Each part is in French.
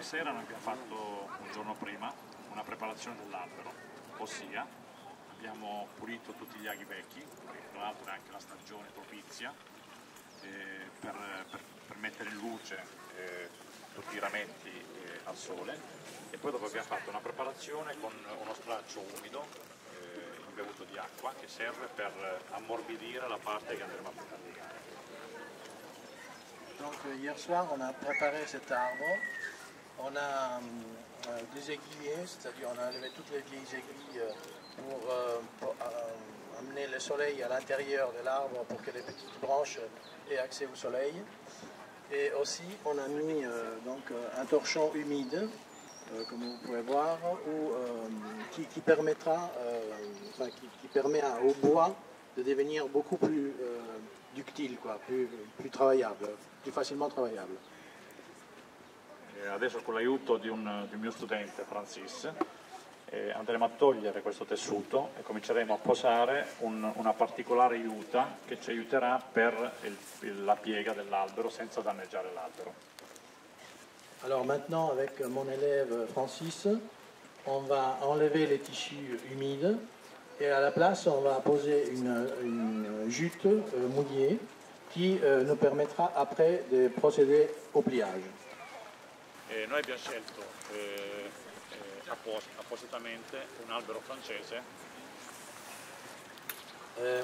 sera noi abbiamo fatto un giorno prima una preparazione dell'albero, ossia abbiamo pulito tutti gli aghi vecchi, perché tra l'altro è anche la stagione propizia per mettere in luce tutti i rametti al sole, e poi dopo abbiamo fatto una preparazione con uno straccio umido imbevuto di acqua che serve per ammorbidire la parte che andremo a piegare. Donc hier soir on a préparé cet arbre, on a des aiguillets, c'est-à-dire on a enlevé toutes les vieilles aiguilles pour amener le soleil à l'intérieur de l'arbre pour que les petites branches aient accès au soleil. Et aussi on a mis un torchon humide, comme vous pouvez voir, qui permettra, qui permet au bois de devenir beaucoup plus ductile, quoi, plus travaillable, più facilmente travaillable. Adesso con l'aiuto di un mio studente, Francis, andremo a togliere questo tessuto e cominceremo a posare una particolare juta che ci aiuterà per la piega dell'albero senza danneggiare l'albero. Alors maintenant, avec mon élève Francis, on va enlever les tissus humides et à la place on va poser une jute mouillée qui nous permettra après de procéder au pliage. Noi abbiamo scelto appositamente un albero francese.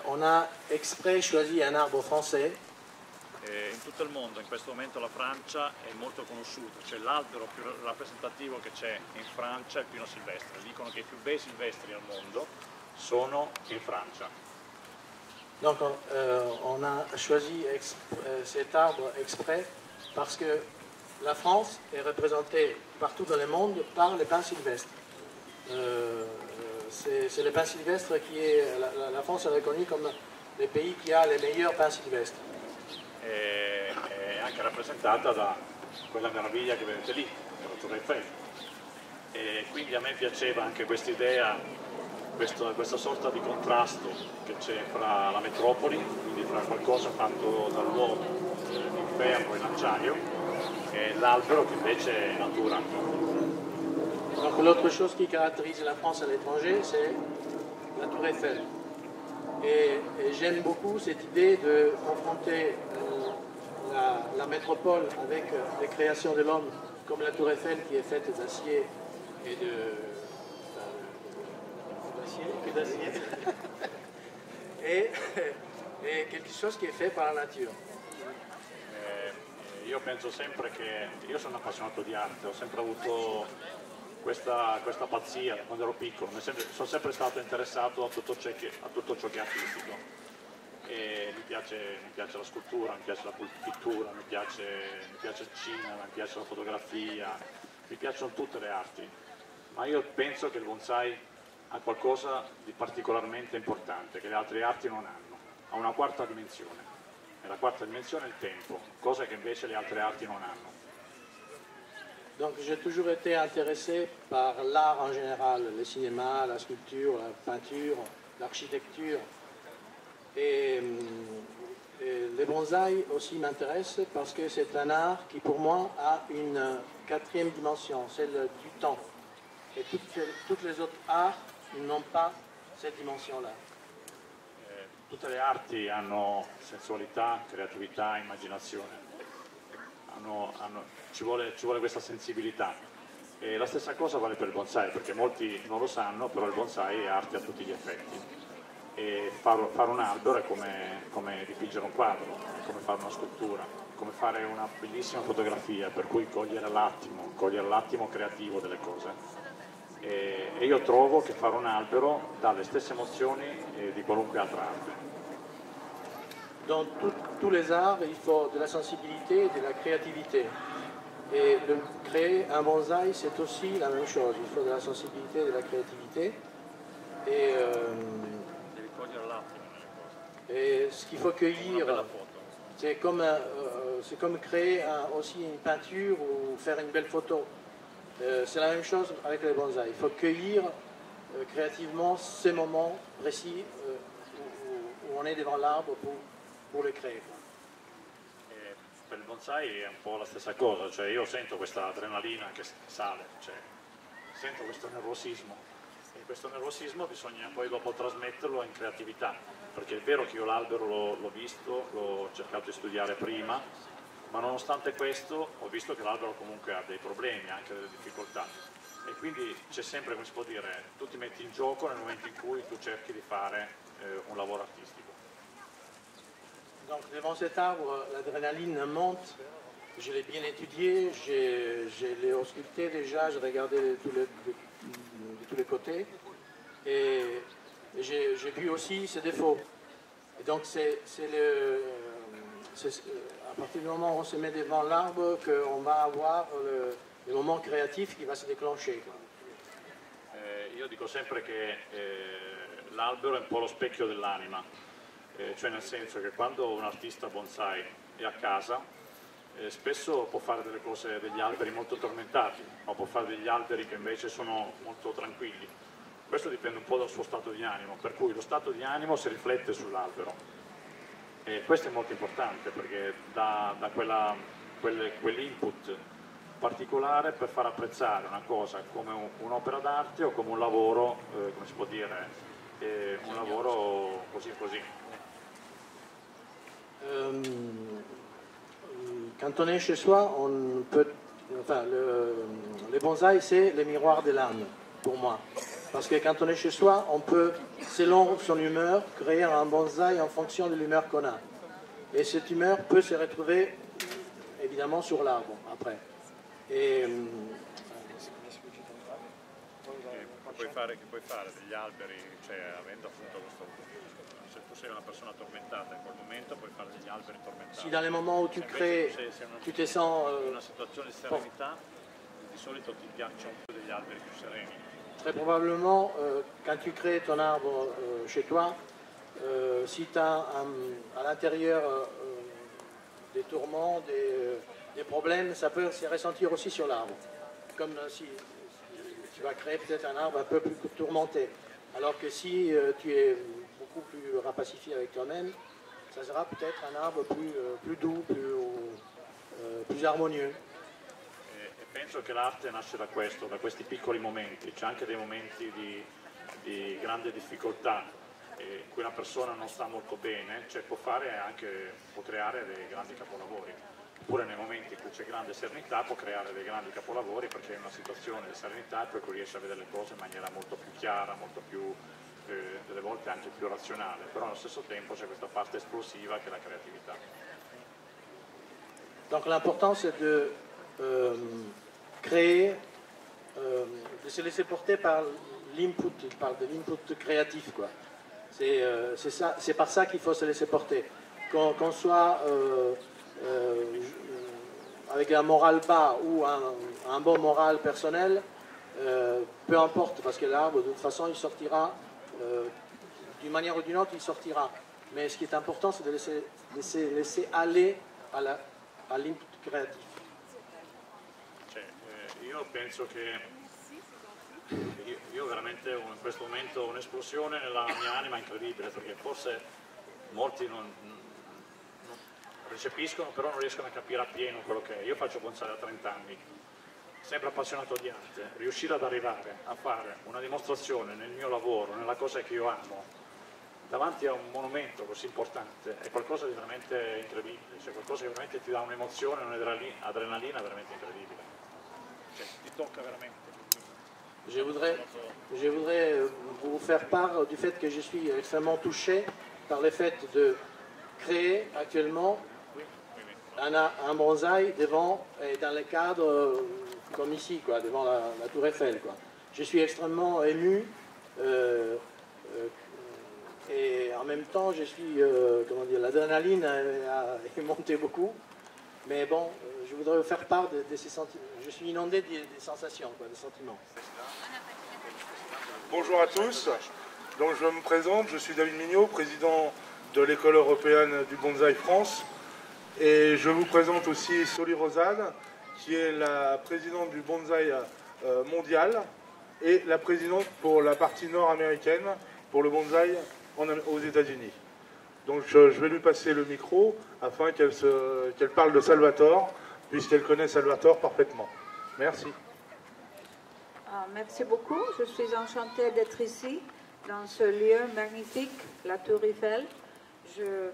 On a exprès choisi un arbre français. In tutto il mondo in questo momento la Francia è molto conosciuta, cioè l'albero più rappresentativo che c'è in Francia è il pino silvestre. Dicono che i più bei silvestri al mondo sono in Francia. Donc on a choisi cet arbre exprès parce que la France est représentée partout dans le monde par les pins sylvestres. C'est le pin sylvestre qui est, la France est reconnue comme le pays qui a les meilleurs pins sylvestres. È anche rappresentata da quella meraviglia che vedete lì, la Tour Eiffel. E quindi a me piaceva anche questa idea, questa sorta di contrasto che c'è fra la metropoli, quindi fra qualcosa fatto dall'uomo in ferro e in acciaio, e l'albero che invece è natura. Donc l'autre chose qui caractérise la France à l'étranger, c'est la Tour Eiffel. Et j'aime beaucoup cette idée de confronter la métropole avec les créations de l'homme, comme la Tour Eiffel qui est faite d'acier et et quelque chose qui est fait par la nature. Io penso sempre che, io sono appassionato di arte, ho sempre avuto questa pazzia quando ero piccolo, sono sempre stato interessato a tutto ciò che è artistico, e mi piace la scultura, mi piace la pittura, mi piace il cinema, mi piace la fotografia, mi piacciono tutte le arti, ma io penso che il bonsai ha qualcosa di particolarmente importante che le altre arti non hanno, ha una quarta dimensione, e la quarta dimensione è il tempo, cosa che invece le altre arti non hanno. Donc j'ai toujours été intéressé par l'art en général, le cinéma, la sculpture, la peinture, l'architecture. Et les bonsaïs aussi m'intéressent parce que c'est un art qui pour moi a une quatrième dimension, celle du temps. Et toutes les autres arts n'ont pas cette dimension-là. Tutte le arti hanno sensualità, creatività, immaginazione. Ci vuole questa sensibilità, e la stessa cosa vale per il bonsai, perché molti non lo sanno, però il bonsai è arte a tutti gli effetti, e fare un albero è come dipingere un quadro, è come fare una scultura, come fare una bellissima fotografia, per cui cogliere l'attimo creativo delle cose, e io trovo che fare un albero dà le stesse emozioni di qualunque altra arte. Dans tous les arts, il faut de la sensibilité et de la créativité. Et créer un bonsaï, c'est aussi la même chose. Il faut de la sensibilité et de la créativité. Et ce qu'il faut cueillir, c'est comme créer aussi une peinture ou faire une belle photo. C'est la même chose avec les bonsaïs. Il faut cueillir créativement ces moments précis où on est devant l'arbre pour le créer. Per il bonsai è un po' la stessa cosa, cioè io sento questa adrenalina che sale, cioè, sento questo nervosismo e questo nervosismo bisogna poi dopo trasmetterlo in creatività, perché è vero che io l'albero l'ho visto, l'ho cercato di studiare prima, ma nonostante questo ho visto che l'albero comunque ha dei problemi, anche delle difficoltà e quindi c'è sempre, come si può dire, tu ti metti in gioco nel momento in cui tu cerchi di fare un lavoro artistico. Donc devant cet arbre, l'adrénaline monte. Je l'ai bien étudié, je l'ai ausculté déjà, j'ai regardé de tous les côtés. Et j'ai vu aussi ses défauts. Et donc à partir du moment où on se met devant l'arbre qu'on va avoir le moment créatif qui va se déclencher. Io dico sempre che l'albero è un po' lo specchio dell'anima, cioè nel senso che quando un artista bonsai è a casa spesso può fare delle cose, degli alberi molto tormentati, ma può fare degli alberi che invece sono molto tranquilli. Questo dipende un po' dal suo stato di animo, per cui lo stato di animo si riflette sull'albero. E questo è molto importante perché dà quell'input particolare per far apprezzare una cosa come un'opera d'arte o come un lavoro, come si può dire, un lavoro così così. Quand on est chez soi, on peut, enfin, les bonsaïs, c'est le miroir de l'âme, pour moi. Parce que quand on est chez soi, on peut, selon son humeur, créer un bonsaï en fonction de l'humeur qu'on a. Et cette humeur peut se retrouver, évidemment, sur l'arbre, après. Che puoi fare degli alberi, cioè avendo appunto questo, se tu sei una persona tormentata in quel momento puoi fare degli alberi tormentati. Si dans les moments où tu crées, tu te sens in una situazione di serenità, di solito ti piacciono degli alberi più sereni. Très probablement, quand tu crées ton arbre chez toi, si tu as à l'intérieur des tourments, des problèmes, ça peut se ressentir aussi sur l'arbre. Comme si tu vas créer peut-être un arbre un peu plus tourmenté. Alors que si tu es beaucoup plus rapacifié avec toi-même, ça sera peut-être un arbre plus doux, plus harmonieux. E penso che l'arte nasce da questo, da questi piccoli momenti. C'è anche dei momenti di grande difficoltà in cui una persona non sta molto bene, cioè può creare dei grandi capolavori. Oppure nei momenti in cui c'è grande serenità può creare dei grandi capolavori perché è una situazione di serenità per cui riesce a vedere le cose in maniera molto più chiara, molto più, delle volte anche più razionale, però allo stesso tempo c'è questa parte esplosiva che è la creatività. Donc l'important c'est de créer, de se laisser porter par l'input, il parle de l'input créatif quoi. C'est par ça qu'il faut se laisser porter. Qu'on soit avec un moral bas ou un bon moral personnel, peu importe, parce que l'arbre, de toute façon, il sortira, d'une manière ou d'une autre, il sortira. Mais ce qui est important, c'est de laisser aller à l'input creatif. Cioè, io penso che io veramente in questo momento ho un'esplosione nella mia anima incredibile, perché forse molti non recepiscono, però non riescono a capire appieno quello che è. Io faccio bonsai da 30 anni, sempre appassionato di arte, riuscire ad arrivare a fare una dimostrazione nel mio lavoro, nella cosa che io amo, davanti a un monumento così importante, è qualcosa di veramente incredibile, cioè qualcosa che veramente ti dà un'emozione, un'adrenalina veramente incredibile, cioè ti tocca veramente. Je voudrais vous faire part du fait que je suis extrêmement touché par le fait de créer actuellement un bonsaï dans le cadre comme ici, quoi, devant la tour Eiffel. Quoi. Je suis extrêmement ému et en même temps, je suis, comment dire, l'adrénaline est montée beaucoup. Mais bon, je voudrais vous faire part de ces sentiments. Je suis inondé des sensations, quoi, des sentiments. Bonjour à tous. Donc je me présente, je suis David Mignot, président de l'école européenne du bonsaï France. Et je vous présente aussi Soli Rosanne, qui est la présidente du bonsaï mondial et la présidente pour la partie nord-américaine pour le bonsaï aux États-Unis. Donc je vais lui passer le micro afin qu'elle parle de Salvatore, puisqu'elle connaît Salvatore parfaitement. Merci. Merci beaucoup. Je suis enchantée d'être ici, dans ce lieu magnifique, la Tour Eiffel. Je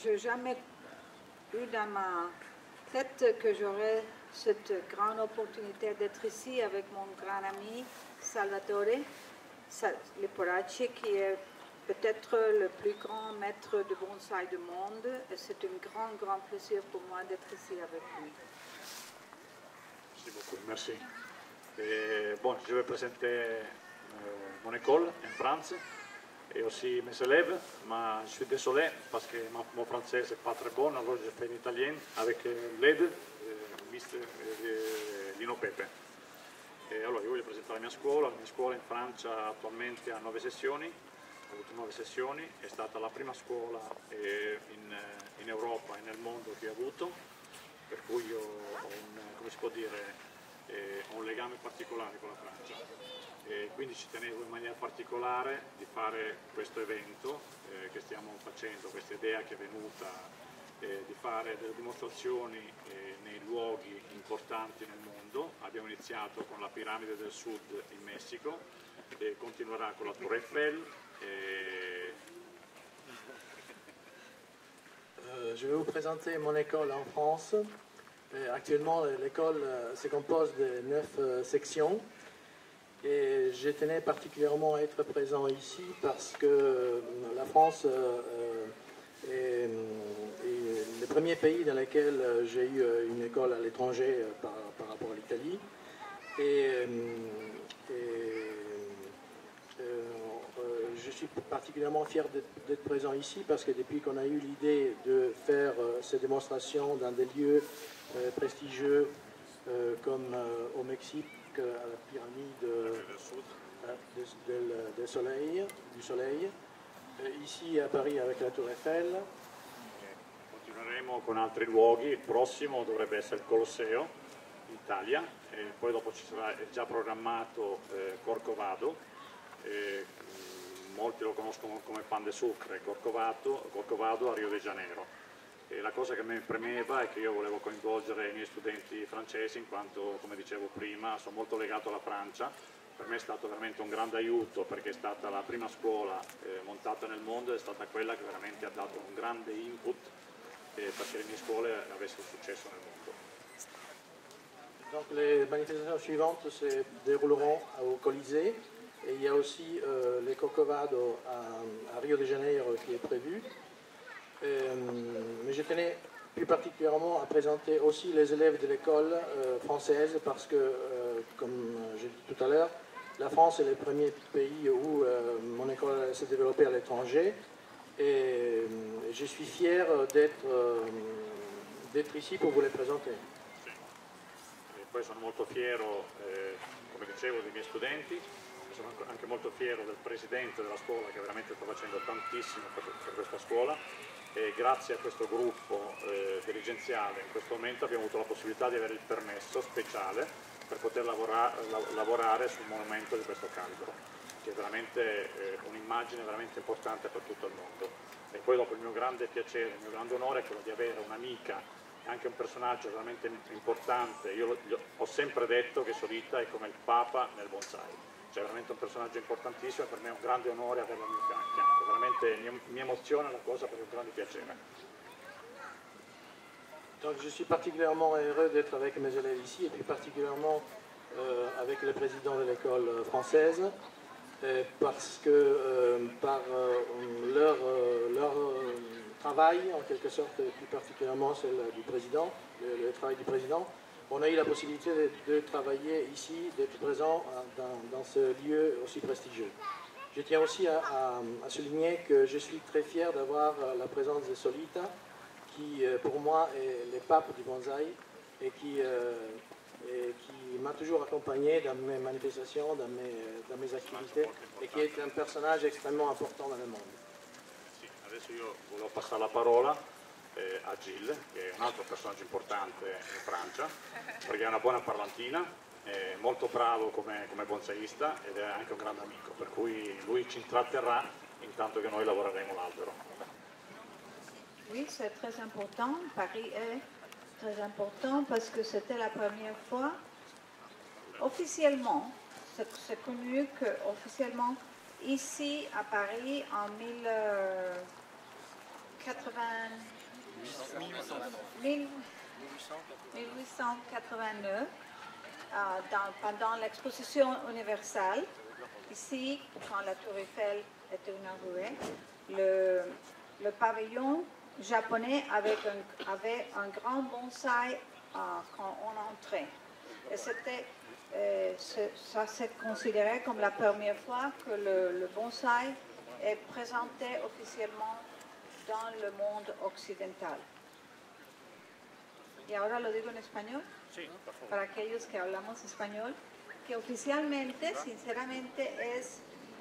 n'ai jamais eu dans ma tête que j'aurais cette grande opportunité d'être ici avec mon grand ami Salvatore Leporacci, qui est peut-être le plus grand maître de bonsaï du monde. Et c'est un grand plaisir pour moi d'être ici avec lui. Merci beaucoup, merci. Bon, je vais présenter mon école en France et aussi mes élèves, mais je suis désolé parce que mon français n'est pas très bon, alors je fais en italien avec l'aide Lino Pepe. Allora, io voglio presentare la mia scuola in Francia attualmente ha 9 sessioni, ha avuto 9 sessioni, è stata la prima scuola in Europa e nel mondo che ho avuto, per cui io ho come si può dire, ho un legame particolare con la Francia, quindi ci tenevo in maniera particolare di fare questo evento che stiamo facendo, questa idea che è venuta di fare delle dimostrazioni nei luoghi importanti nel mondo. Abbiamo iniziato con la Piramide del Sud in Messico e continuerà con la Tour Eiffel. Je vais vous présenter mon école en France. Actuellement, l'école se compose de 9 sections et je tenais particulièrement à être présent ici parce que la France est le premier pays dans lequel j'ai eu une école à l'étranger par rapport à l'Italie. Je suis particulièrement fier d'être présent ici parce que depuis qu'on a eu l'idée de faire ces démonstrations dans des lieux prestigieux comme au Mexique, à la pyramide du Soleil, ici à Paris avec la Tour Eiffel. Continueremo con altri luoghi, il prossimo dovrebbe essere il Colosseo in Italia, e poi dopo ci sarà già programmato Corcovado, molti lo conoscono come Pan de Sucre, Corcovado a Rio de Janeiro. E la cosa che mi premeva è che io volevo coinvolgere i miei studenti francesi, in quanto, come dicevo prima, sono molto legato alla Francia. Per me è stato veramente un grande aiuto perché è stata la prima scuola montata nel mondo, è stata quella che veramente ha dato un grande input perché le mie scuole avessero successo nel mondo. Donc les manifestations suivantes se dérouleront au Colisée et il y a aussi les Corcovado à Rio de Janeiro qui est prévu. Mais je tenais plus particulièrement à présenter aussi les élèves de l'école française parce que, comme j'ai dit tout à l'heure, la France est le premier pays où mon école s'est développée à l'étranger et je suis fier d'être ici pour vous les présenter. E poi sono molto fiero, come dicevo, dei miei studenti, sono anche molto fiero del presidente della scuola che veramente sta facendo tantissimo per questa scuola. E grazie a questo gruppo dirigenziale in questo momento abbiamo avuto la possibilità di avere il permesso speciale per poter lavorare sul monumento di questo calibro, che è veramente un'immagine veramente importante per tutto il mondo. E poi dopo il mio grande piacere, il mio grande onore è quello di avere un'amica e anche un personaggio veramente importante. Io ho sempre detto che Solita è come il Papa nel bonsai. Cioè veramente un personaggio importantissimo e per me è un grande onore averlo al mio fianco, veramente mi emoziona la cosa per un grande piacere. Donc je suis particulièrement heureux d'être avec mes élèves ici et plus particulièrement avec le président de l'école française parce que par leur travail, en quelque sorte, plus particulièrement celle du président, le travail du président, on a eu la possibilité de travailler ici, d'être présent dans ce lieu aussi prestigieux. Je tiens aussi à souligner que je suis très fier d'avoir la présence de Solita, qui pour moi est le pape du bonsaï et qui m'a toujours accompagné dans mes manifestations, dans mes activités et qui est un personnage extrêmement important dans le monde. Sì, adesso io volevo passare la parola a Gilles, che è un altro personaggio importante in Francia, perché è una buona parlantina, è molto bravo come bonsaista ed è anche un grande amico, per cui lui ci intratterrà in tanto che noi lavoreremo l'albero. Oui, c'est très important. Paris est très important parce que c'était la première fois, officiellement, c'est connu qu'officiellement, ici à Paris, en 1889, pendant l'exposition universelle, ici, quand la Tour Eiffel était inaugurée, le pavillon japonais avait un grand bonsaï quand on entrait. Et ça s'est considéré comme la première fois que le bonsaï est présenté officiellement dans le monde occidental. Y ahora lo digo en español, Sí, por favor. para aquellos que hablamos español, que oficialmente, sinceramente,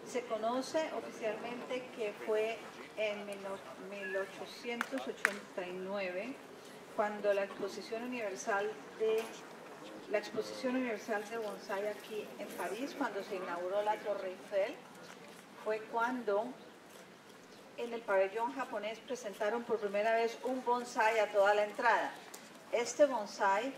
se conoce oficialmente que fue en 1889, cuando la Exposición Universal de Bonsai aquí en París, cuando se inauguró la Torre Eiffel, fue cuando en el pabellón japonés presentaron por primera vez un bonsai a toda la entrada. Este bonsai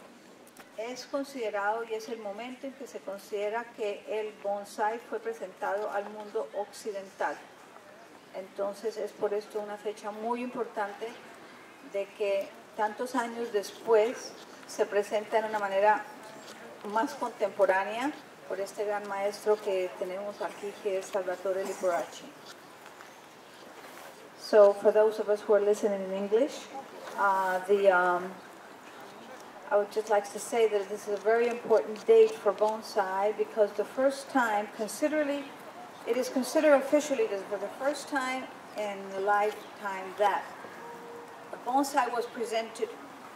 es considerado y es el momento en que se considera que el bonsai fue presentado al mundo occidental. Entonces es por esto una fecha muy importante de que tantos años después se presenta en una manera más contemporánea por este gran maestro que tenemos aquí, que es Salvatore Liporaci. So for those of us who are listening in English, I would just like to say that this is a very important date for bonsai because the first time, it is considered officially for the first time in the lifetime that a bonsai was presented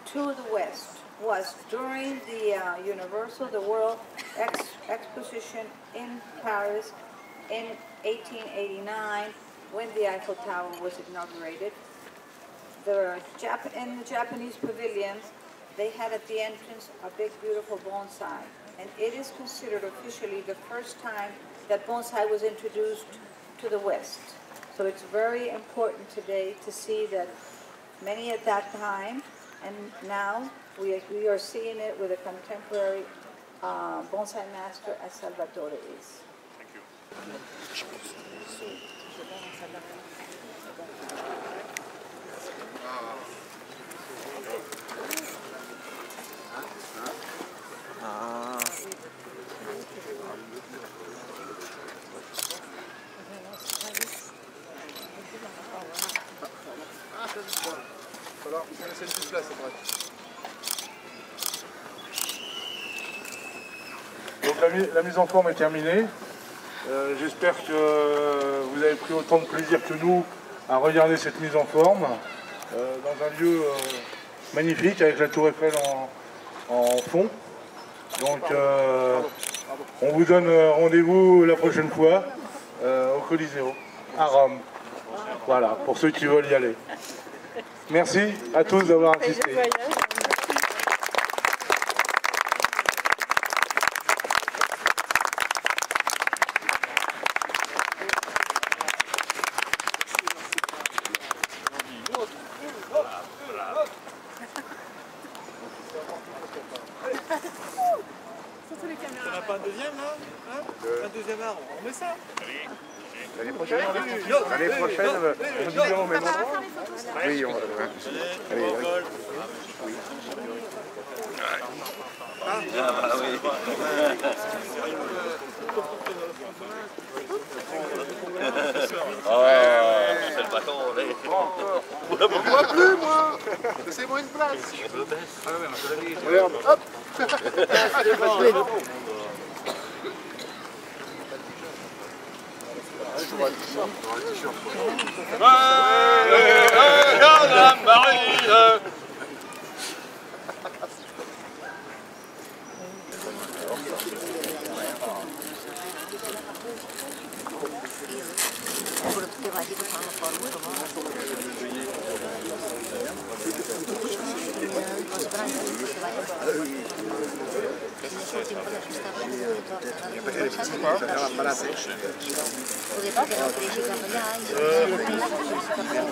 to the West was during the the World Exposition in Paris in 1889 when the Eiffel Tower was inaugurated. In the Japanese pavilions, they had at the entrance a big, beautiful bonsai. And it is considered officially the first time that bonsai was introduced to the West. So it's very important today to see that many at that time, and now we are seeing it with a contemporary bonsai master as Salvatore is. Thank you. Alors, on laisse une petite place après. Donc la mise en forme est terminée. J'espère que vous avez pris autant de plaisir que nous à regarder cette mise en forme dans un lieu magnifique avec la Tour Eiffel en fond. Donc on vous donne rendez-vous la prochaine fois au Coliseo à Rome. Voilà, pour ceux qui veulent y aller. Merci à tous d'avoir assisté. On n'a pas un deuxième là, hein? Un deuxième art, on met ça. L'année prochaine, on dit bien au même endroit. Oui, on va. Allez, oui. Ah bah oui. Oh, c'est le bâton, Moi plus, moi. Laissez-moi une place. Regarde, hop. Allez, facile.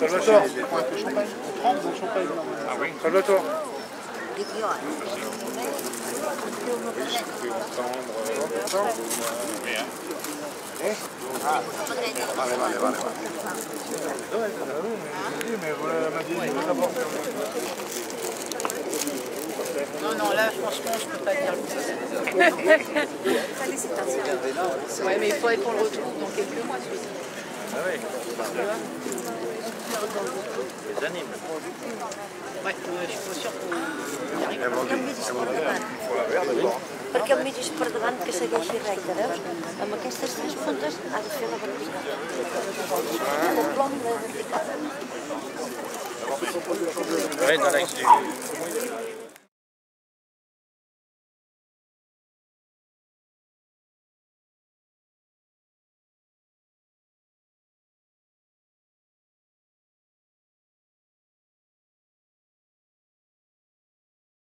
Salvatore. Salvatore. Non, non, là, franchement, je peux pas dire le Félicitations. Ouais, mais il faudrait qu'on le retrouve dans quelques mois, celui-ci. Ah oui. Les animes. Ouais, je suis pas sûre qu'on y arrive. Perquè el mitja per davant que segueixi recte, veus? Amb aquestes tres puntes ha de fer la vertical. El plom de vertical. Oui, dans l'axe du...